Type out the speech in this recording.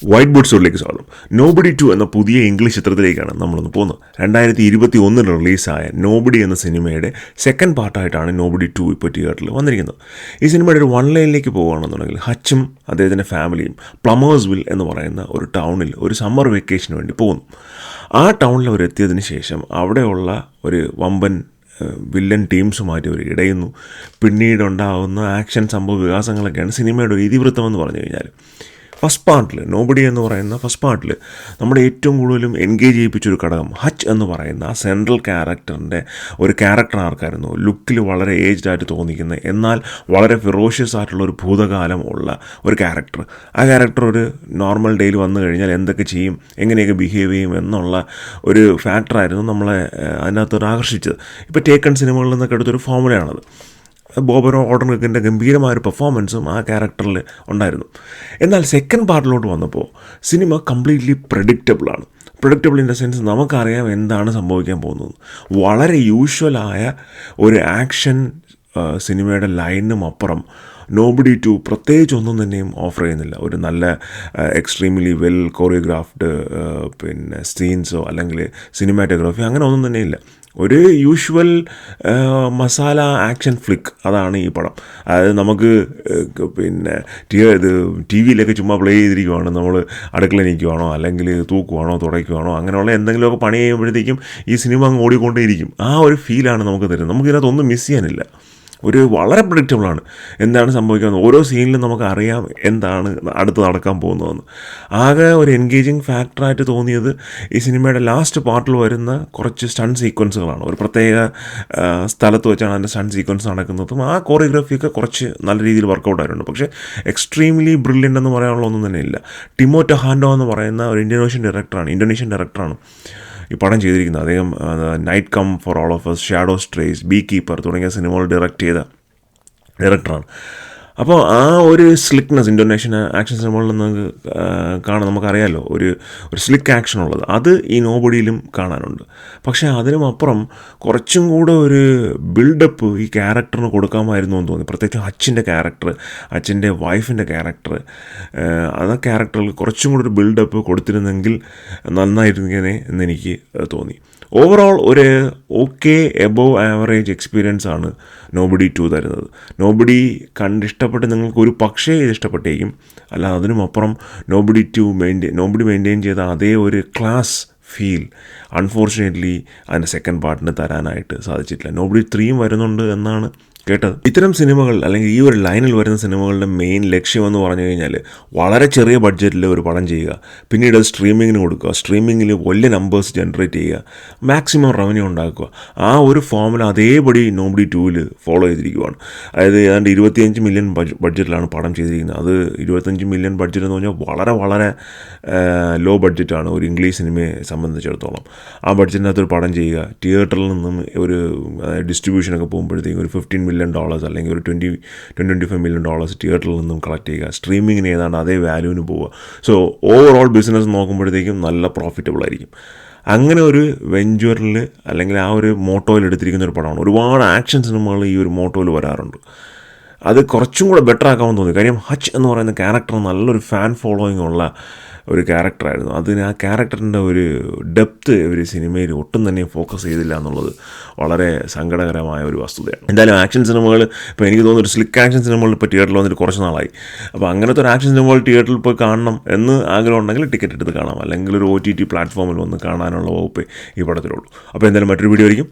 White board സ്റ്റോറിലേക്ക് സ്വാഗതം. Nobody 2 എന്ന പുതിയ ഇംഗ്ലീഷ് ചിത്രത്തിലേക്കാണ് നമ്മളൊന്ന് പോകുന്നത്. 2021 റിലീസായ നോബഡി എന്ന സിനിമയുടെ സെക്കൻഡ് പാർട്ടായിട്ടാണ് നോബഡി 2 ഇപ്പോൾ തിയേറ്ററിൽ വന്നിരിക്കുന്നത്. ഈ സിനിമയുടെ ഒരു വൺ ലൈനിലേക്ക് പോകുകയാണെന്നുണ്ടെങ്കിൽ ഹച്ചും അദ്ദേഹത്തിൻ്റെ ഫാമിലിയും പ്ലമേഴ്സ്വിൽ എന്ന് പറയുന്ന ഒരു ടൗണിൽ ഒരു സമ്മർ വെക്കേഷന് വേണ്ടി പോകുന്നു. ആ ടൗണിൽ അവർ എത്തിയതിന് ശേഷം അവിടെയുള്ള ഒരു വമ്പൻ വില്ലൻ ടീംസുമായിട്ട് അവർ ഇടയുന്നു. പിന്നീടുണ്ടാകുന്ന ആക്ഷൻ സംഭവ വികാസങ്ങളൊക്കെയാണ് സിനിമയുടെ ഒരു ഇതിവൃത്തം എന്ന് പറഞ്ഞു കഴിഞ്ഞാൽ. ഫസ്റ്റ് പാർട്ടിൽ നോബഡി എന്ന് പറയുന്ന ഫസ്റ്റ് പാർട്ടിൽ നമ്മുടെ ഏറ്റവും കൂടുതലും എൻഗേജ് ചെയ്യിപ്പിച്ചൊരു ഘടകം ഹച്ച് എന്ന് പറയുന്ന ആ സെൻട്രൽ ക്യാരക്ടറിൻ്റെ ഒരു ക്യാരക്ടർ ആർക്കായിരുന്നു. ലുക്കിൽ വളരെ ഏജ്ഡ് ആയിട്ട് തോന്നിക്കുന്ന എന്നാൽ വളരെ ഫിറോഷ്യസ് ആയിട്ടുള്ള ഒരു ഭൂതകാലം ഉള്ള ഒരു ക്യാരക്ടർ. ആ ക്യാരക്ടർ ഒരു നോർമൽ ഡേയിൽ വന്നു കഴിഞ്ഞാൽ എന്തൊക്കെ ചെയ്യും, എങ്ങനെയൊക്കെ ബിഹേവ് ചെയ്യും എന്നുള്ള ഒരു ഫാക്ടറായിരുന്നു നമ്മളെ അതിനകത്തൊരു ആകർഷിച്ചത്. ഇപ്പോൾ ടേക്കൺ സിനിമകളിൽ നിന്നൊക്കെ എടുത്തൊരു ഫോമുലയാണത്. ബോബനോ ഓഡൻകിൻ്റെ ഗംഭീരമായൊരു പെർഫോമൻസും ആ ക്യാരക്ടറിൽ ഉണ്ടായിരുന്നു. എന്നാൽ സെക്കൻഡ് പാർട്ടിലോട്ട് വന്നപ്പോൾ സിനിമ കംപ്ലീറ്റ്ലി പ്രഡിക്റ്റബിളാണ്. പ്രഡിക്റ്റബിൾ ഇൻ ദ സെൻസ് നമുക്കറിയാം എന്താണ് സംഭവിക്കാൻ പോകുന്നത്. വളരെ യൂഷ്വലായ ഒരു ആക്ഷൻ സിനിമയുടെ ലൈനും അപ്പുറം നോബഡി 2 പ്രത്യേകിച്ച് ഒന്നും തന്നെയും ഓഫർ ചെയ്യുന്നില്ല. ഒരു നല്ല എക്സ്ട്രീംലി വെൽ കോറിയോഗ്രാഫ്ഡ് സീൻസോ അല്ലെങ്കിൽ സിനിമാറ്റോഗ്രാഫി അങ്ങനെ ഒന്നും തന്നെ ഇല്ല. ഒരു യൂഷ്വൽ മസാല ആക്ഷൻ ഫ്ലിക്ക് അതാണ് ഈ പടം. അതായത് നമുക്ക് ടി വിയിലൊക്കെ ചുമ്മാ പ്ലേ ചെയ്തിരിക്കുവാണ്, നമ്മൾ അടുക്കള നിൽക്കുവാണോ അല്ലെങ്കിൽ തൂക്കുവാണോ തുടയ്ക്കുവാണോ അങ്ങനെയുള്ള എന്തെങ്കിലുമൊക്കെ പണി ചെയ്യുമ്പോഴത്തേക്കും ഈ സിനിമ അങ്ങ് ഓടിക്കൊണ്ടേയിരിക്കും. ആ ഒരു ഫീലാണ് നമുക്ക് തരുന്നത്. നമുക്കിതിനകത്തൊന്നും മിസ് ചെയ്യാനില്ല. ഒരു വളരെ പ്രഡിക്റ്റബിളാണ് എന്താണ് സംഭവിക്കുന്നത്. ഓരോ സീനിലും നമുക്ക് അറിയാം എന്താണ് അടുത്ത് നടക്കാൻ പോകുന്നതെന്ന്. ആകെ ഒരു എൻഗേജിങ് ഫാക്ടറായിട്ട് തോന്നിയത് ഈ സിനിമയുടെ ലാസ്റ്റ് പാർട്ടിൽ വരുന്ന കുറച്ച് സ്റ്റണ്ട് സീക്വൻസുകളാണ്. ഒരു പ്രത്യേക സ്ഥലത്ത് വെച്ചാണ് അതിൻ്റെ സ്റ്റണ്ട് സീക്വൻസ് നടക്കുന്നതും ആ കോറിയോഗ്രാഫിയൊക്കെ കുറച്ച് നല്ല രീതിയിൽ വർക്കൗട്ട് ആയിട്ടുണ്ട്. പക്ഷേ എക്സ്ട്രീംലി ബ്രില്യൻ്റ് എന്ന് പറയാനുള്ള ഒന്നും തന്നെ ഇല്ല. ടിമോ ടഹാൻഡോ എന്ന് പറയുന്ന ഒരു ഇന്തോനേഷ്യൻ ഡയറക്ടറാണ് ഈ പടം ചെയ്തിരിക്കുന്നത്. അദ്ദേഹം Night Come for All of Us, Shadow Strays, Beekeeper തുടങ്ങിയ സിനിമകൾ ഡയറക്റ്റ് ചെയ്ത ഡയറക്ടറാണ്. അപ്പോൾ ആ ഒരു സ്ലിക്നെസ് ഇന്തോനേഷ്യൻ ആക്ഷൻ സിനിമകളിൽ നിന്ന് കാണാൻ നമുക്കറിയാമല്ലോ, ഒരു സ്ലിക്ക് ആക്ഷൻ ഉള്ളത്. അത് ഈ നോബഡിയിലും കാണാനുണ്ട്. പക്ഷേ അതിനുമപ്പുറം കുറച്ചും കൂടെ ഒരു ബിൽഡപ്പ് ഈ ക്യാരക്ടറിന് കൊടുക്കാമായിരുന്നു എന്ന് തോന്നി. പ്രത്യേകിച്ച് അച്ഛൻ്റെ വൈഫിൻ്റെ ക്യാരക്ടർ, ആ ക്യാരക്ടറിൽ കുറച്ചും കൂടെ ഒരു ബിൽഡപ്പ് കൊടുത്തിരുന്നെങ്കിൽ നന്നായിരുന്നേനെ എന്നെനിക്ക് തോന്നി. ഓവറോൾ ഒരു ഓക്കെ എബോവ് ആവറേജ് എക്സ്പീരിയൻസ് ആണ് നോബഡി 2 തരുന്നത്. നോബഡി കണ്ടിഷ്ടപ്പെട്ട് നിങ്ങൾക്ക് ഒരു പക്ഷേ ഇത് ഇഷ്ടപ്പെട്ടേക്കും. അല്ല അതിനുമപ്പുറം നോബഡി മെയിൻറ്റെയിൻ ചെയ്ത അതേ ഒരു ക്ലാസ് ഫീൽ അൺഫോർച്ചുനേറ്റ്ലി അതിൻ്റെ സെക്കൻഡ് പാർട്ടിന് തരാനായിട്ട് സാധിച്ചിട്ടില്ല. നോബഡി 3 വരുന്നുണ്ട് എന്നാണ് കേട്ടത്. ഇത്തരം സിനിമകൾ അല്ലെങ്കിൽ ഈ ഒരു ലൈനിൽ വരുന്ന സിനിമകളുടെ മെയിൻ ലക്ഷ്യമെന്ന് പറഞ്ഞു കഴിഞ്ഞാൽ വളരെ ചെറിയ ബഡ്ജറ്റിൽ ഒരു പടം ചെയ്യുക, പിന്നീട് അത് സ്ട്രീമിങ്ങിന് കൊടുക്കുക, സ്ട്രീമിങ്ങിൽ വലിയ നമ്പേഴ്സ് ജനറേറ്റ് ചെയ്യുക, മാക്സിമം റവന്യൂ ഉണ്ടാക്കുക. ആ ഒരു ഫോമുല അതേപടി നോബഡി 2 ഫോളോ ചെയ്തിരിക്കുകയാണ്. അതായത് ഏതാണ്ട് 25 മില്യൺ ബഡ്ജറ്റിലാണ് പടം ചെയ്തിരിക്കുന്നത്. അത് 25 മില്യൺ ബഡ്ജറ്റ് എന്ന് പറഞ്ഞാൽ വളരെ വളരെ ലോ ബഡ്ജറ്റാണ് ഒരു ഇംഗ്ലീഷ് സിനിമയെ സംബന്ധിച്ചിടത്തോളം. ആ ബഡ്ജറ്റിനകത്തൊരു പടം ചെയ്യുക, തിയേറ്ററിൽ നിന്നും ഒരു ഡിസ്ട്രിബ്യൂഷനൊക്കെ പോകുമ്പോഴത്തേക്കും ഒരു $15 മില്യൺ അല്ലെങ്കിൽ ഒരു $25 മില്യൺ തിയേറ്ററിൽ നിന്നും കളക്ട് ചെയ്യുക, സ്ട്രീമിങ്ങിന് ഏതാണ്ട് അതേ വാല്യൂവിന് പോവുക. സോ ഓവറോൾ ബിസിനസ് നോക്കുമ്പോഴത്തേക്കും നല്ല പ്രോഫിറ്റബിൾ ആയിരിക്കും. അങ്ങനെ ഒരു വെഞ്ചറിൽ അല്ലെങ്കിൽ ആ ഒരു മോട്ടോയിൽ എടുത്തിരിക്കുന്ന ഒരു പടമാണ്. ഒരുപാട് ആക്ഷൻ സിനിമകൾ ഈ ഒരു മോട്ടോയിൽ വരാറുണ്ട്. അത് കുറച്ചും കൂടെ ബെറ്റർ ആക്കാമെന്ന് തോന്നി. കാര്യം ഹച്ച് എന്ന് പറയുന്ന ക്യാരക്ടർ നല്ലൊരു ഫാൻ ഫോളോയിങ് ഉള്ള ഒരു ക്യാരക്ടറായിരുന്നു. അതിന് ആ ക്യാരക്ടറിൻ്റെ ഒരു ഡെപ്ത്ത് ഒരു സിനിമയിൽ ഒട്ടും തന്നെ ഫോക്കസ് ചെയ്തില്ല എന്നുള്ളത് വളരെ സങ്കടകരമായ ഒരു വസ്തുതയാണ്. എന്തായാലും ആക്ഷൻ സിനിമകൾ ഇപ്പോൾ എനിക്ക് തോന്നുന്നു ഒരു സ്ലിക്ക് ആക്ഷൻ സിനിമകൾ ഇപ്പോൾ തിയേറ്ററിൽ വന്നിട്ട് കുറച്ച് നാളായി. അപ്പോൾ അങ്ങനത്തെ ഒരു ആക്ഷൻ സിനിമകൾ തിയേറ്ററിൽ പോയി കാണണം എന്ന് ആഗ്രഹം ഉണ്ടെങ്കിൽ ടിക്കറ്റ് എടുത്ത് കാണാം, അല്ലെങ്കിൽ ഒരു OTT പ്ലാറ്റ്ഫോമിൽ വന്ന് കാണാനുള്ള വകുപ്പ് ഈ പടത്തിലുള്ളൂ. അപ്പോൾ എന്തായാലും മറ്റൊരു വീഡിയോ ആയിരിക്കും.